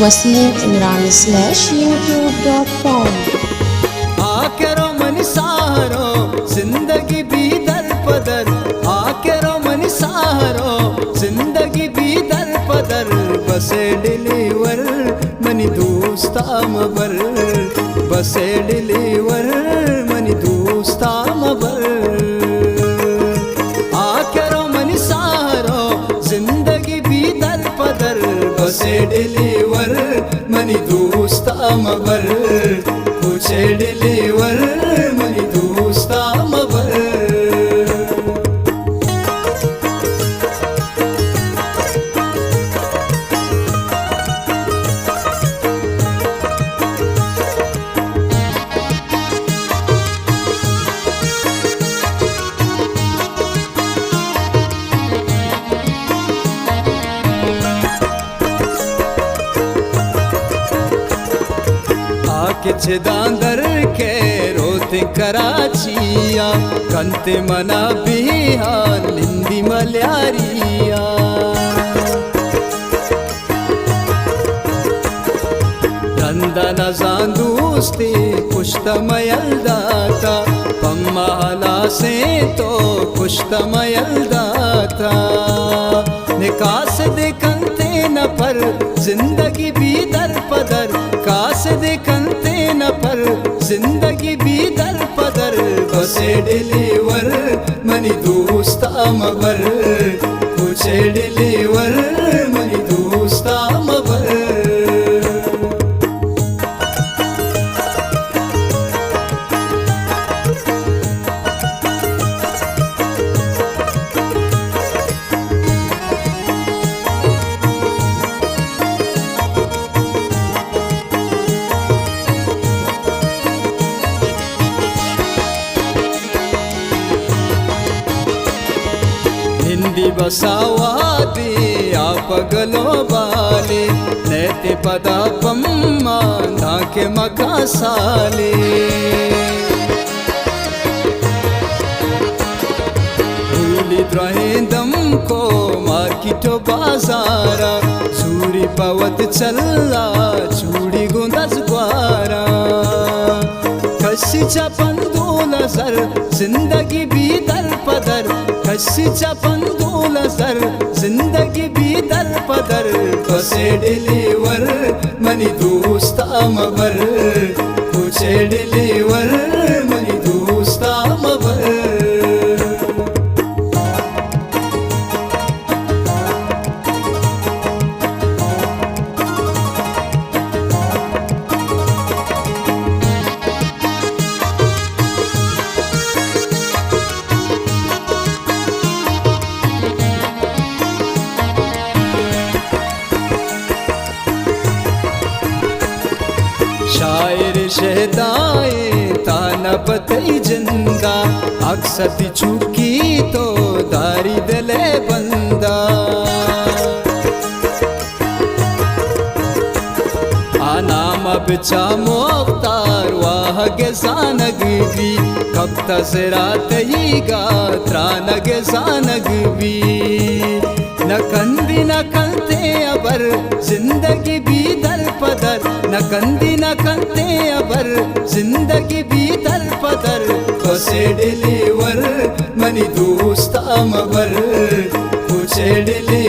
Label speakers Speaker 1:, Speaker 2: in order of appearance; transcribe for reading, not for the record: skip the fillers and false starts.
Speaker 1: wasim.imran/youtube.com।
Speaker 2: आकेरो मन सारो जिंदगी भी दर पदर, आकेरो मन सारो जिंदगी भी दर पदर, बसे डिलीवर मनी दोस्ता मबर, बसे डिलीवर मनी दोस्ता मबर। आकेरो मन सारो जिंदगी भी दर पदर, बसे डिलीवर मनी दोस्ता मबर, पूछे डिलीवर मनी दोस्ता मबर। आके दांदर के रोते कराचिया, कंते मना बिहार लिंदी मल्यारिया। नंदन जांदूस्ते कुश्तमयलदाता, पम्माला से तो कुश्तमयलदाता। निकास दे कंते न पर जिंदगी भी दर पदर, कास दे कंते न पर जिंदगी भी दर पदर, बसे डिलीवर मनी दोस्ता मबर, पूछे डिलीवर मनी दोस्ता मबर। हिंदी बसावादे आपगलो बाले, नैते पदा पम्मा नाके मकासाले। भूली द्रहेंदम को मार्किटो बाजारा, चूड़ी पवत चल्ला चूड़ी गुंदस ग्वारा। कसी चपंदोल सर जिंदगी भी दर पदर, कसी चपंदोल सर जिंदगी भी दर पदर, बसे डिलीवर मनी दोस्ता मबर, पूछे डिलीवर मनी दोस्ता मबर। शायर शहदाए ताना पतई जिंदा, अक्सती चुकी तो दारी दले बंदा। आनामा बिचा मोख्तार वाह के जानगवी, कब तसरात ही गा त्रानग जानगवी। न कंदी न कंते अबर जिंदगी भी दर पदर, न कंदी न कंते अबर जिंदगी भी दर पदर, बसे डिलीवर मनी दोस्ता मबर, पूछे डिलीवर